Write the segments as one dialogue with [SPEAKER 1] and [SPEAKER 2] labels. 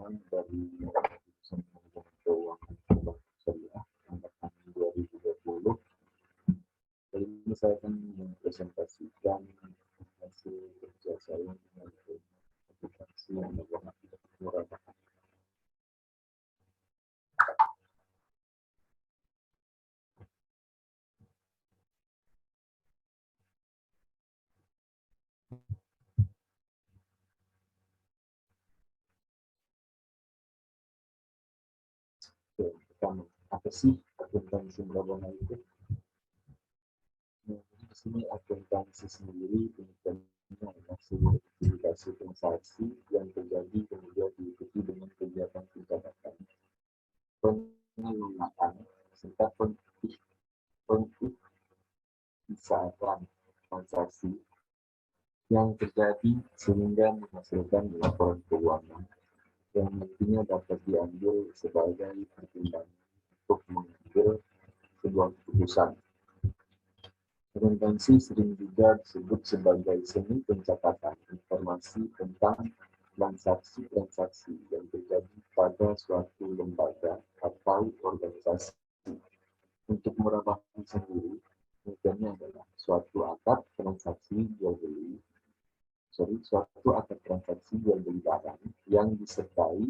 [SPEAKER 1] pertama dari Keputusan Manajemen Keuangan Bank Syariah angkatan 2020. Kali ini saya akan mempresentasikan hasil kerja saya dengan aplikasi yang menggunakan murabahah. Pertama, apa sih akuntansi murabahah itu? Nah, di sini akuntansi sendiri pengertiannya adalah sebuah aktivitas transaksi yang terjadi kemudian diikuti dengan kegiatan pencatatan, pengelolaan, serta pengiktisaan transaksi yang terjadi sehingga menghasilkan laporan keuangan yang nantinya dapat diambil sebagai pertimbangan untuk mengambil sebuah keputusan. Akuntansi sering juga disebut sebagai seni pencatatan informasi tentang transaksi-transaksi yang terjadi pada suatu lembaga atau organisasi. Untuk murabahah sendiri, pengertiannya adalah suatu akad transaksi jual beli barang yang disertai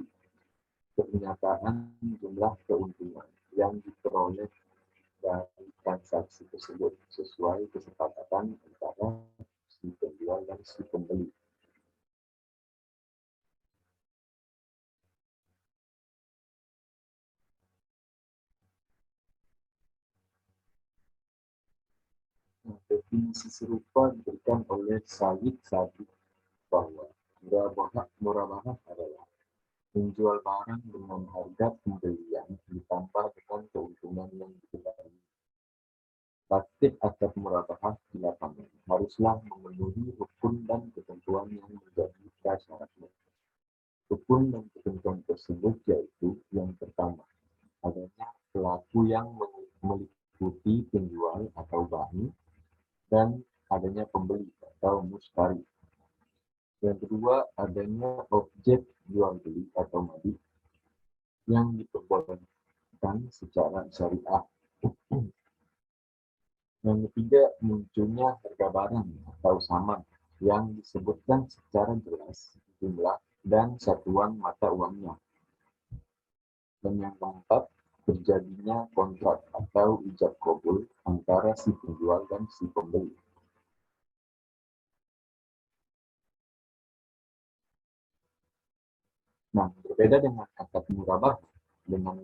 [SPEAKER 1] pernyataan jumlah keuntungan yang diperoleh dari transaksi tersebut sesuai kesepakatan antara si penjual dan si pembeli. Definisi serupa diberikan oleh Said Sabiq bahwa murabahah adalah menjual barang dengan harga pembelian ditambah dengan keuntungan yang diketahui. Praktik akad murabahah di lapangan haruslah memenuhi rukun dan ketentuan yang menjadi prasyaratnya. Rukun dan ketentuan tersebut yaitu yang pertama, adanya pelaku yang meliputi penjual atau bani dan adanya pembeli atau mustari. Yang kedua, adanya objek jual beli atau mabit yang diperbolehkan secara syariah. Yang ketiga, munculnya harga barang atau saman yang disebutkan secara jelas jumlah dan satuan mata uangnya. Dan yang keempat, terjadinya kontrak atau ijab kabul antara si penjual dan si pembeli. Nah, berbeda dengan akad murabahah dengan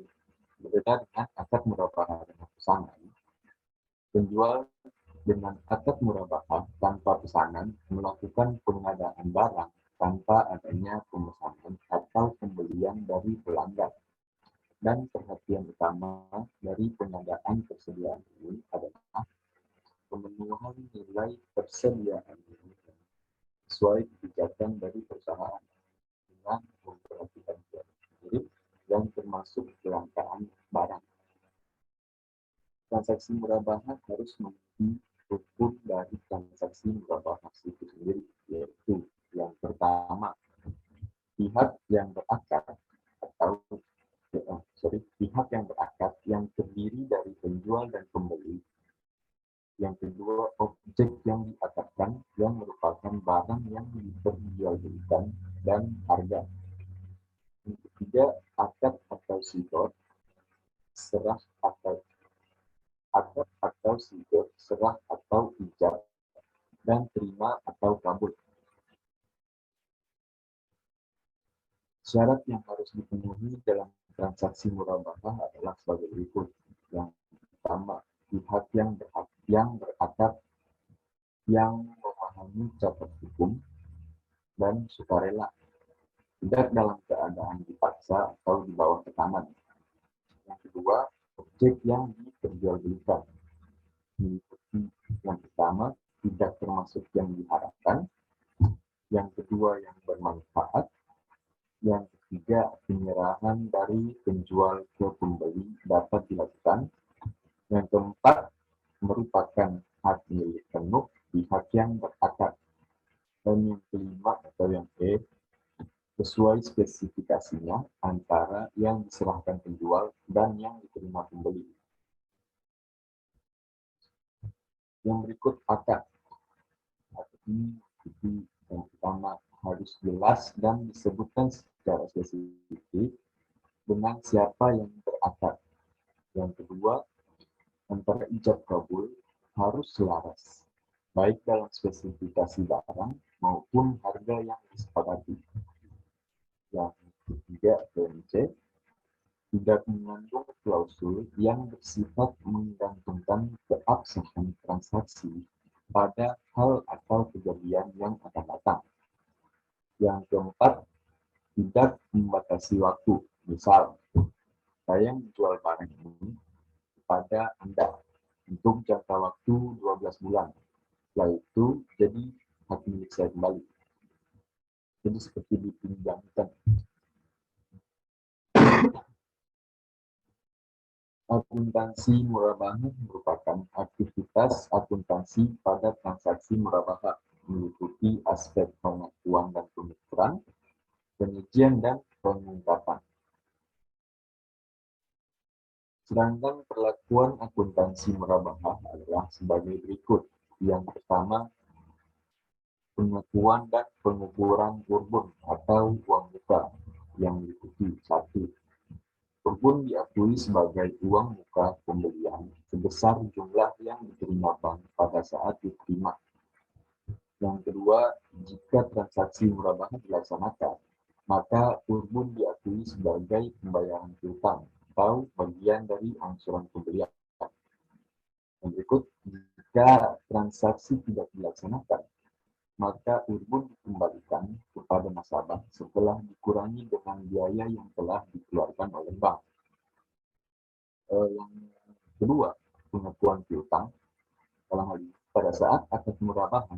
[SPEAKER 1] pesanan, penjual dengan akad murabahah tanpa pesanan melakukan pengadaan barang tanpa adanya pemesanan atau pembelian dari pelanggan. Dan perhatian utama dari pengadaan persediaan ini adalah pemenuhan nilai persediaan ini sesuai kebijakan dari perusahaan dengan memperhatikan mirip dan termasuk kelangkaan barang. Transaksi murabahah harus memenuhi rukun dari transaksi murabahah itu sendiri, yaitu yang pertama, pihak yang berakad yang terdiri dari penjual dan pembeli. Yang kedua, objek yang diakadkan yang merupakan barang yang diperjualbelikan dan harga. Yang ketiga, akad atau sidor, serah atau ijab, dan terima atau kabul. Syarat yang harus dipenuhi dalam transaksi murabahah adalah sebagai berikut. Yang pertama, pihak yang berakad yang memahami catat hukum dan sukarela, tidak dalam keadaan dipaksa atau di bawah tekanan. Yang kedua, objek yang diperjualbelikan. Yang pertama, tidak termasuk yang diharapkan. Yang kedua, yang bermanfaat. Yang ketiga, penyerahan dari penjual ke pembeli dapat dilakukan. Yang keempat, merupakan hak milik penuh pihak yang berakad. Dan yang kelima atau yang E, sesuai spesifikasi spesifikasinya antara yang diserahkan penjual dan yang diterima pembeli. Yang berikut akad. Ini yang pertama harus jelas dan disebutkan secara spesifik dengan siapa yang berakad. Yang kedua, antara ijab kabul harus selaras, baik dalam spesifikasi barang maupun harga yang disepakati. Yang ketiga, PMC, tidak mengandung klausul yang bersifat menggantungkan keabsahan transaksi pada hal atau kejadian yang akan datang. Yang keempat, tidak membatasi waktu. Misal, saya menjual barang ini kepada Anda untuk jangka waktu 12 bulan. Setelah itu, jadi hak milik saya kembali. Jadi seperti dipinjamkan. Akuntansi murabahah merupakan aktivitas akuntansi pada transaksi murabahah, meliputi aspek pengakuan dan penuturan, penyajian dan pengungkapan. Sedangkan perlakuan akuntansi murabahah adalah sebagai berikut. Yang pertama, pengakuan dan pengukuran urbun atau uang muka yang meliputi 1. Urbun diakui sebagai uang muka pembelian sebesar jumlah yang diterima bank pada saat diterima. Yang kedua, jika transaksi murabahah dilaksanakan, maka urbun diakui sebagai pembayaran piutang atau bagian dari angsuran pembelian. Yang berikut, jika transaksi tidak dilaksanakan, maka urbun dikembalikan kepada nasabah setelah dikurangi dengan biaya yang telah dikeluarkan oleh bank. Yang kedua, pengakuan piutang. Dalam hal ini, pada saat akad murabahah,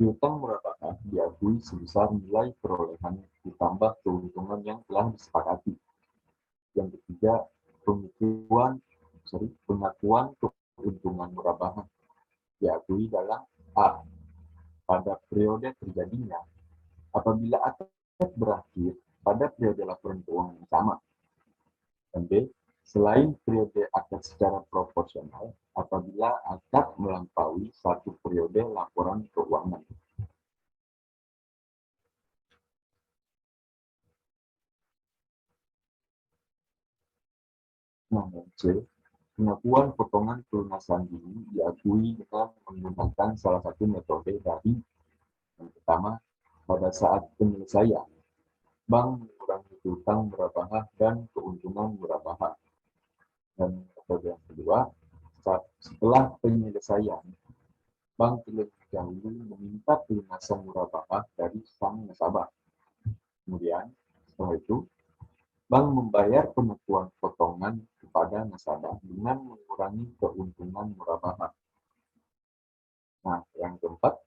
[SPEAKER 1] piutang murabahah diakui sebesar nilai perolehan ditambah keuntungan yang telah disepakati. Yang ketiga, pengakuan keuntungan murabahah diakui dalam A. Pada periode terjadinya apabila akad berakhir pada periode laporan keuangan yang sama. Dan B. Selain periode akad secara proporsional apabila akad melampaui satu periode laporan keuangan. Nah, C. Pengakuan potongan pelunasan ini diakui dengan menggunakan salah satu metode dari yang pertama, pada saat penyelesaian, bank mengurangi piutang murabahah dan keuntungan murabahah. Dan metode yang kedua, setelah penyelesaian, bank terlebih dahulu meminta pelunasan murabahah dari sang nasabah. Kemudian, setelah itu, bank membayar pengakuan potongan kepada nasabah dengan mengurangi keuntungan murabahah. Nah, yang keempat,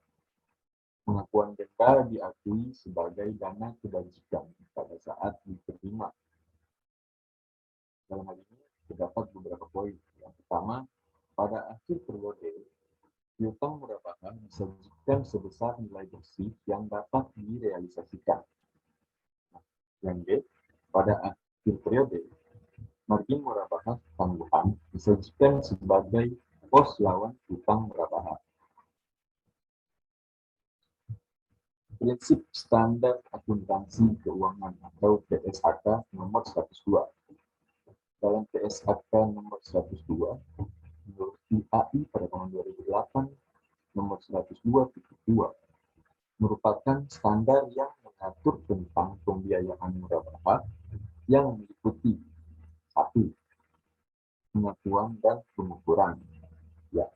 [SPEAKER 1] pengakuan denda diakui sebagai dana kebajikan pada saat diterima. Dalam hal ini, terdapat beberapa poin. Yang pertama, pada akhir periode, piutang murabahah disajikan sebesar nilai bersih yang dapat direalisasikan. Nah, yang B, pada akhir periode, margin murabahah tangguhan disajikan sebagai pos lawan piutang murabahah. Prinsip Standar Akuntansi Keuangan atau PSAK nomor 102. Dalam PSAK nomor 102, menurut IAI pada tahun 2008, nomor 102.2, merupakan standar yang mengatur tentang pembiayaan murabahah yang meliputi 1. Pengakuan dan pengukuran. Ya,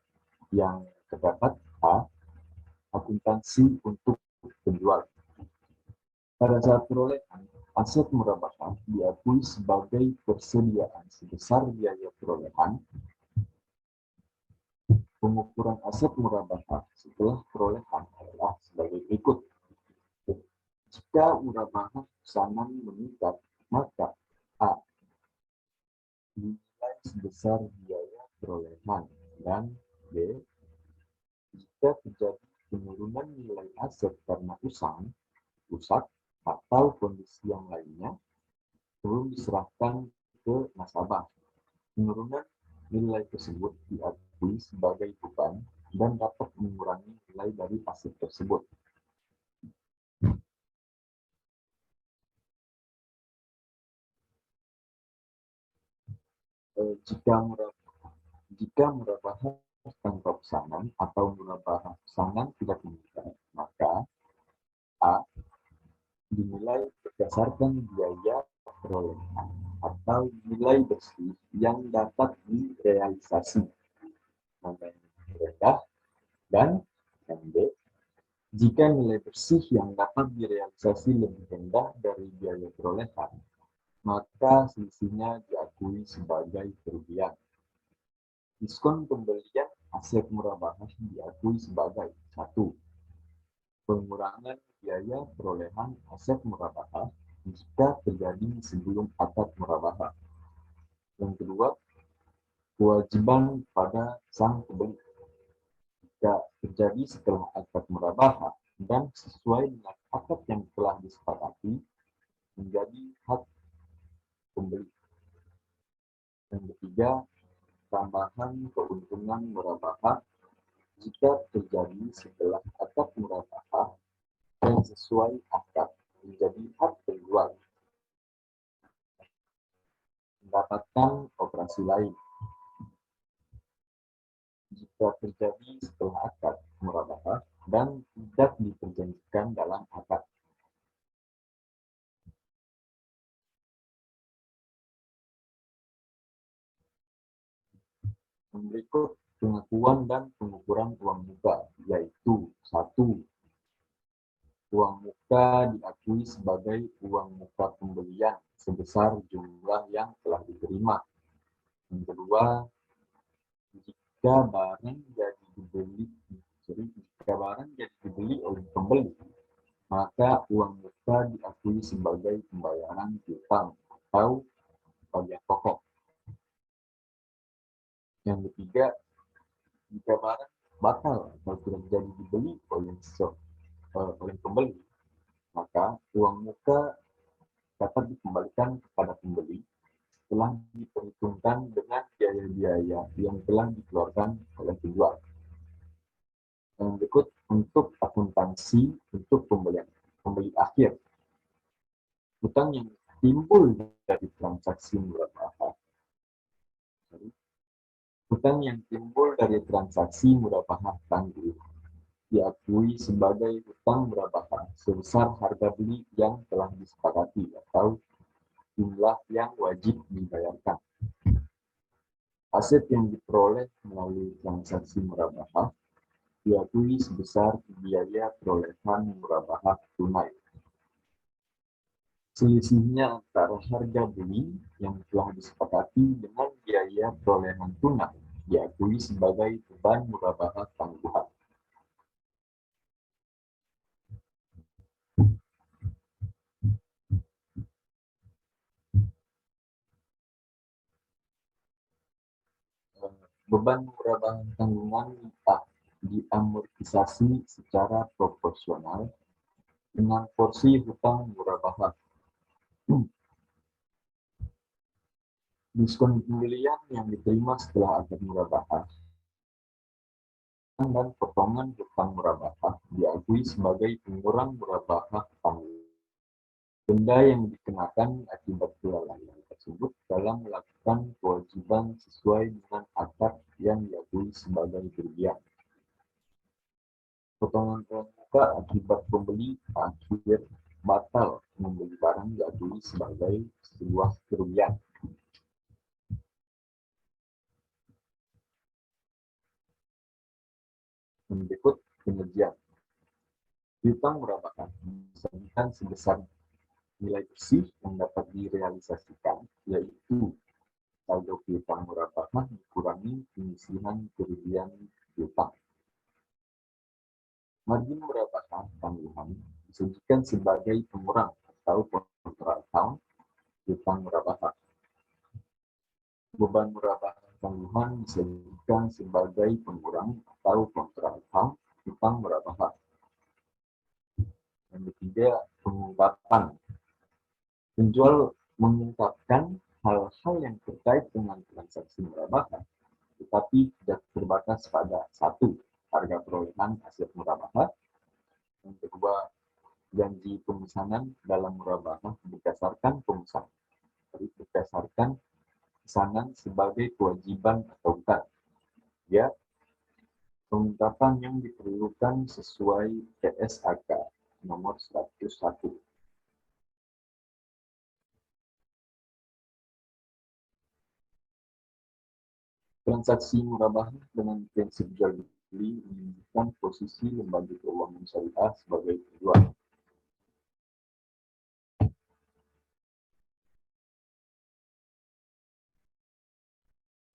[SPEAKER 1] yang terdapat A. Akuntansi untuk penjual. Pada saat perolehan, aset murabahah diakui sebagai persediaan sebesar biaya perolehan. Pengukuran aset murabahah setelah perolehan adalah sebagai berikut. Jika murabahah pesanan meningkat, maka A. Nilai sebesar biaya perolehan, dan B. Jika terjadi penurunan nilai aset karena rusak, atau kondisi yang lainnya sebelum diserahkan ke nasabah. Penurunan nilai tersebut diakui sebagai beban dan dapat mengurangi nilai dari aset tersebut. Jika murabaha tanpa pesanan atau murabaha pesanan tidak meningkat, maka A dinilai berdasarkan biaya perolehan atau nilai bersih yang dapat direalisasi, namanya rendah, dan yang B, jika nilai bersih yang dapat direalisasi lebih rendah dari biaya perolehan, maka selisihnya diakui sebagai kerugian. Diskon pembelian aset murabahah diakui sebagai 1. Pengurangan biaya perolehan aset murabahah jika terjadi sebelum akad murabahah. Yang kedua, kewajiban pada sang pembeli jika terjadi setelah akad murabahah dan sesuai dengan akad yang telah disepakati menjadi hak pembeli. Yang ketiga, tambahan keuntungan murabahah jika terjadi setelah akad murabahah dan sesuai akad menjadi hak penjual mendapatkan operasi lain. Jika terjadi setelah akad murabahah dan tidak diperjanjikan dalam akad. Berikut pengakuan dan pengukuran uang muka, yaitu 1. Uang muka diakui sebagai uang muka pembelian sebesar jumlah yang telah diterima. Yang kedua, jika barang jadi dibeli oleh pembeli, maka uang muka diakui sebagai pembayaran piutang atau bagian pokok. Yang ketiga, jika barang batal atau tidak jadi dibeli oleh pembeli, maka uang muka dapat dikembalikan kepada pembeli setelah diperhitungkan dengan biaya-biaya yang telah dikeluarkan oleh penjual. Yang berikut untuk akuntansi untuk pembeli akhir. Hutang yang timbul dari transaksi murabahah. Hutang yang timbul dari transaksi murabahah tangguh diakui sebagai hutang murabahah sebesar harga beli yang telah disepakati atau jumlah yang wajib dibayarkan. Aset yang diperoleh melalui transaksi murabahah diakui sebesar biaya perolehan murabahah tunai. Selisihnya antara harga beli yang telah disepakati dengan biaya perolehan tunai diakui sebagai beban murabahah tangguhan. Beban murabahah tanggungan diamortisasi secara proporsional dengan porsi hutang murabahah. Diskon pembelian yang diterima setelah akad murabahah dan potongan hutang murabahah diakui sebagai pengurang murabahah tanggungan. Denda yang dikenakan akibat kelalaian tersebut dalam melakukan kewajiban sesuai dengan akad yang diakui sebagai kerugian. Potongan uang muka akibat pembeli akhir batal membeli barang diakui sebagai sebuah kerugian. Berikut penyajian. Piutang murabahah disajikan sebesar nilai bersih yang dapat direalisasikan, yaitu saldo piutang murabahah dikurangi penyisihan kerugian piutang. Margin murabahah tanggungan disajikan sebagai pengurang atau kontra account piutang murabahah. Beban murabahah tanggungan disajikan sebagai pengurang atau kontra account piutang murabahah. Yang ketiga, Pengungkapan. Penjual mengungkapkan hal-hal yang terkait dengan transaksi murabahah, tetapi tidak terbatas pada satu, harga perolehan hasil murabahah. Yang kedua, janji pemesanan dalam murabahah berdasarkan pesanan sebagai kewajiban atau bukan. Ya, pengungkapan yang diperlukan sesuai PSAK nomor 101. Transaksi murabahah dengan prinsip jual beli menunjukkan posisi lembaga keuangan syariah sebagai penjual.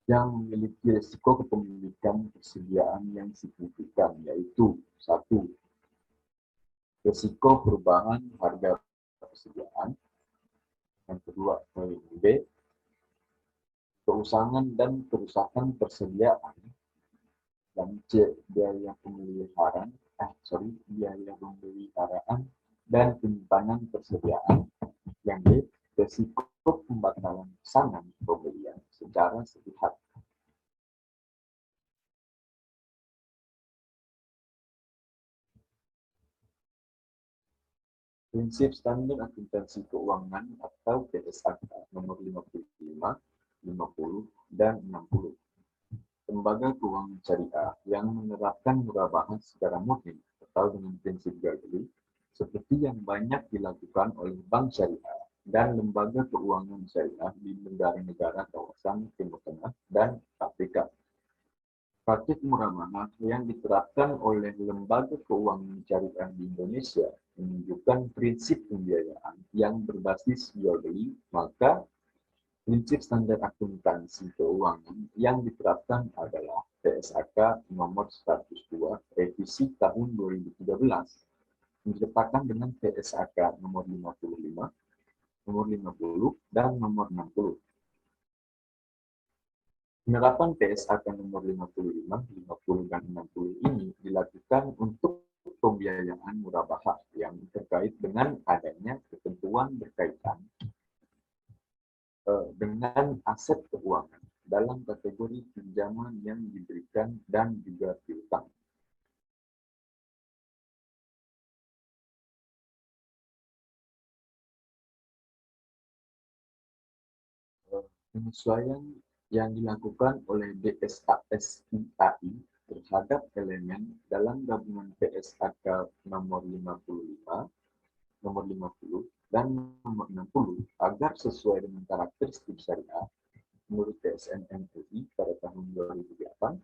[SPEAKER 1] Yang memiliki risiko kepemilikan persediaan yang signifikan, yaitu satu, risiko perubahan harga persediaan. Yang kedua, poin B, keusangan dan kerusakan persediaan. Dan C, biaya pemeliharaan dan penyimpanan persediaan. Yang D, risiko pembatalan pesanan pembelian secara sepihak. Prinsip Standar Akuntansi Keuangan atau PSAK nomor 55, 50, dan 60. Lembaga keuangan syariah yang menerapkan murabahah secara murni atau dengan prinsip jual beli, seperti yang banyak dilakukan oleh bank syariah dan lembaga keuangan syariah di negara-negara kawasan Timur Tengah dan Afrika. Praktik murabahah yang diterapkan oleh lembaga keuangan syariah di Indonesia menunjukkan prinsip pembiayaan yang berbasis jual beli, maka prinsip standar akuntansi keuangan yang diterapkan adalah PSAK nomor 102 revisi tahun 2013, diletakkan dengan PSAK nomor 55, nomor 50, dan nomor 60. Penerapan PSAK nomor 55, 50, dan 60 ini dilakukan untuk pembiayaan murabahah yang terkait dengan adanya ketentuan berkaitan dengan aset keuangan dalam kategori pinjaman yang diberikan dan juga piutang. Penyesuaian yang dilakukan oleh DSASIAI terhadap elemen dalam gabungan PSAK nomor 55, nomor 50, dan nomor 60 agar sesuai dengan karakteristik syariah menurut TSN MUI pada tahun 2008,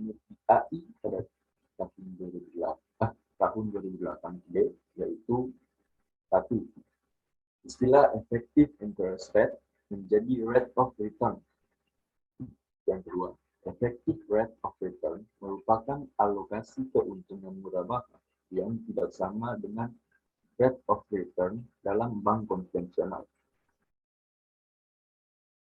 [SPEAKER 1] menurut AI pada tahun 2008B, yaitu satu, istilah effective interest rate menjadi rate of return. Yang kedua, effective rate of return merupakan alokasi keuntungan murabahah yang tidak sama dengan rate of return dalam bank konvensional.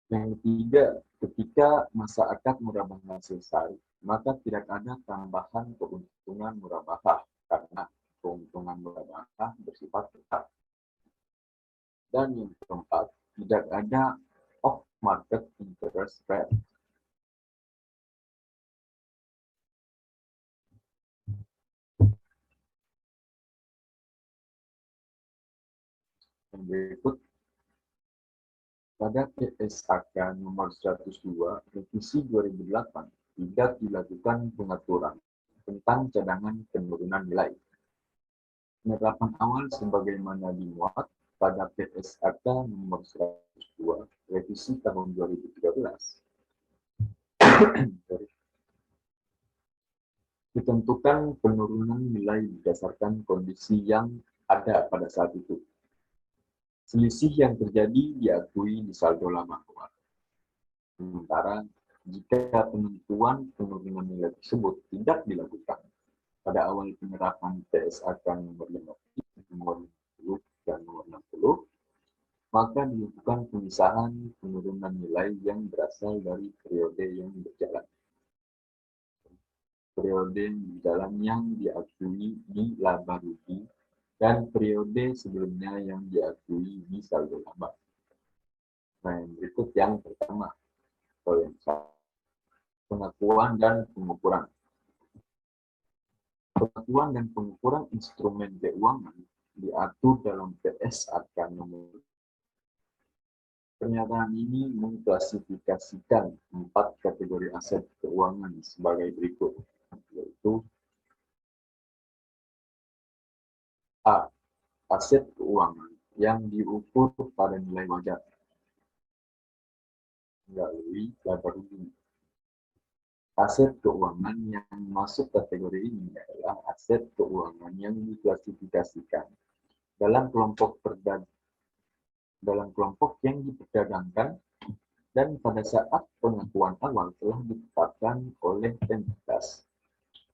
[SPEAKER 1] Yang ketiga, ketika masa akad murabahah selesai, maka tidak ada tambahan keuntungan murabahah karena keuntungan murabahah bersifat tetap. Dan yang keempat, tidak ada off-market interest rate. Yang berikut, pada PSAK nomor 102 revisi 2008 tidak dilakukan pengaturan tentang cadangan penurunan nilai. Penerapan awal sebagaimana dimuat pada PSAK nomor 102 revisi tahun 2013 ditentukan penurunan nilai berdasarkan kondisi yang ada pada saat itu. Selisih yang terjadi diakui di saldo lama keuangan. Sementara jika penentuan penurunan nilai tersebut tidak dilakukan pada awal penerapan PSAK nomor 50, nomor 10, dan nomor 60, maka dilakukan pemisahan penurunan nilai yang berasal dari periode yang berjalan. Periode yang berjalan yang diakui di laba rugi dan periode sebelumnya yang diakui di saldo laba. Nah, yang berikut yang pertama, atau yang pengakuan dan pengukuran. Pengakuan dan pengukuran instrumen keuangan diatur dalam PSAK nomor. Pernyataan ini mengklasifikasikan 4 kategori aset keuangan sebagai berikut, yaitu A. Aset keuangan yang diukur pada nilai wajar melalui laba rugi. Aset keuangan yang masuk kategori ini adalah aset keuangan yang diklasifikasikan dalam kelompok yang diperdagangkan dan pada saat pengakuan awal telah ditetapkan oleh entitas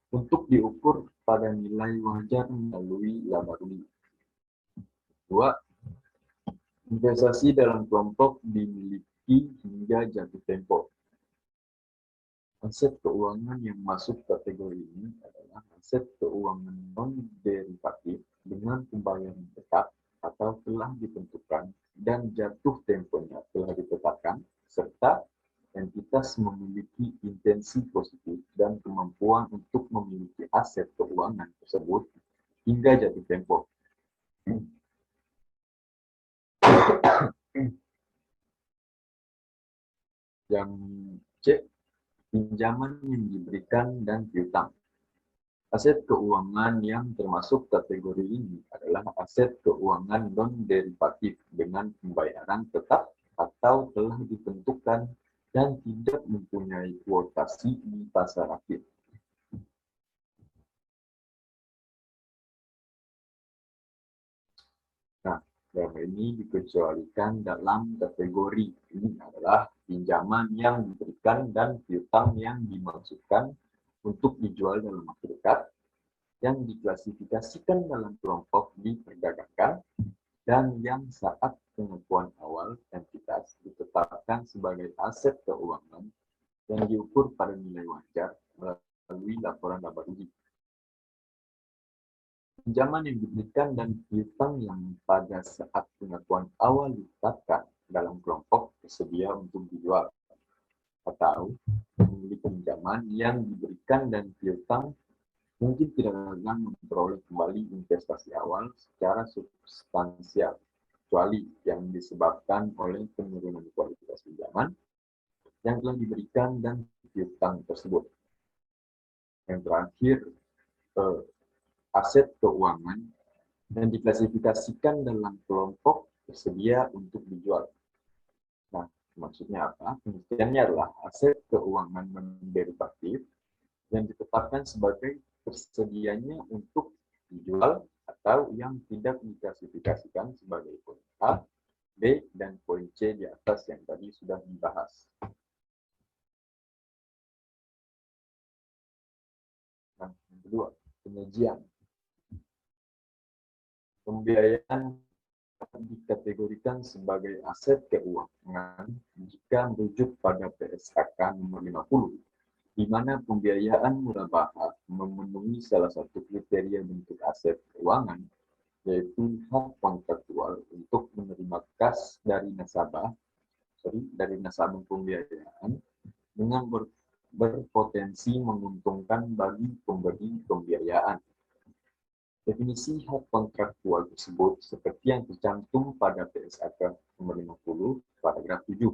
[SPEAKER 1] untuk diukur pada nilai wajar melalui laba rugi. 2. Investasi dalam kelompok dimiliki hingga jatuh tempo. Aset keuangan yang masuk kategori ini adalah aset keuangan non-derivatif dengan pembayaran tetap atau telah ditentukan dan jatuh temponya telah ditetapkan, serta entitas memiliki intensi positif dan kemampuan untuk memiliki aset keuangan tersebut hingga jatuh tempo. Yang C, pinjaman yang diberikan dan piutang. Aset keuangan yang termasuk kategori ini adalah aset keuangan non-derivatif dengan pembayaran tetap atau telah ditentukan dan tidak mempunyai kuotasi di pasar aktif. Nah, yang ini dikecualikan dalam kategori ini adalah pinjaman yang diberikan dan piutang yang dimaksudkan untuk dijual dalam waktu dekat, yang diklasifikasikan dalam kelompok diperdagangkan, dan yang saat pengakuan awal entitas ditetapkan sebagai aset keuangan yang diukur pada nilai wajar melalui laporan laba rugi. Pinjaman yang diberikan dan piutang yang pada saat pengakuan awal ditetapkan dalam kelompok tersedia untuk dijual, atau pemilik pinjaman yang diberikan dan piutang mungkin tidak akan memperoleh kembali investasi awal secara substansial, kecuali yang disebabkan oleh penurunan kualitas pinjaman yang telah diberikan dan piutang tersebut. Yang terakhir, aset keuangan yang diklasifikasikan dalam kelompok tersedia untuk dijual. Nah, maksudnya apa? Pengertiannya adalah aset keuangan non-derivatif yang ditetapkan sebagai tersedianya untuk dijual atau yang tidak diklasifikasikan sebagai poin A, B, dan poin C di atas yang tadi sudah dibahas. Nah, yang kedua, penyajian. Pembiayaan dikategorikan sebagai aset keuangan jika merujuk pada PSAK nomor 50, di mana pembiayaan murabahah memenuhi salah satu kriteria bentuk aset keuangan, yaitu hak kontraktual untuk menerima kas dari nasabah pembiayaan dengan berpotensi menguntungkan bagi pemberi pembiayaan. Definisi hak kontraktual tersebut seperti yang tercantum pada PSAK nomor 50 paragraf 7.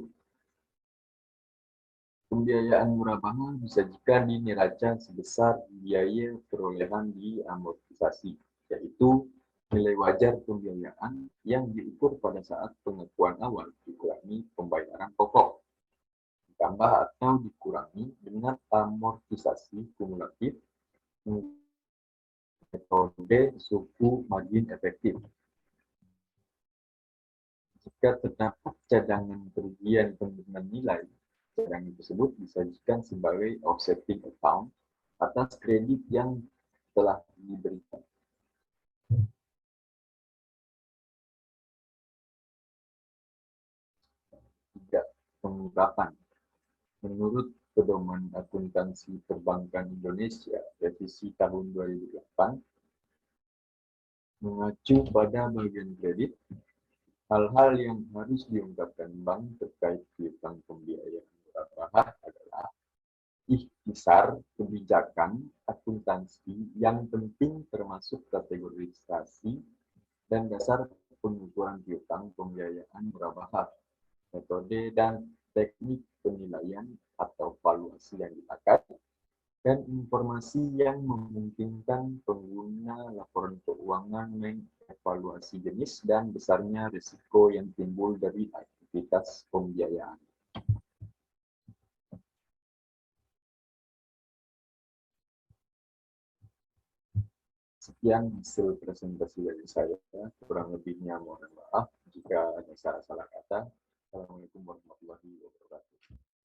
[SPEAKER 1] Pembiayaan murabahah bisa jika di neraca sebesar biaya perolehan di amortisasi, yaitu nilai wajar pembiayaan yang diukur pada saat pengakuan awal dikurangi pembayaran pokok, ditambah atau dikurangi dengan amortisasi kumulatif metode suku margin efektif. Jika terdapat cadangan kerugian penurunan nilai, cadangan tersebut disajikan sebagai offsetting account atas kredit yang telah diberikan. Tiga, pengungkapan. Menurut Pedoman Akuntansi Perbankan Indonesia, revisi tahun 2008, Mengacu pada bagian kredit, hal-hal yang harus diungkapkan bank terkait piutang pembiayaan murah adalah ikhtisar kebijakan akuntansi yang penting termasuk kategori registrasi dan dasar pengukuran piutang pembiayaan murabahah, metode dan teknik penilaian atau valuasi yang dipakai, dan informasi yang memungkinkan pengguna laporan keuangan mengevaluasi jenis dan besarnya risiko yang timbul dari aktivitas pembiayaan. Sekian hasil presentasi dari saya. Kurang lebihnya mohon maaf jika ada salah-salah kata. Assalamualaikum warahmatullahi wabarakatuh.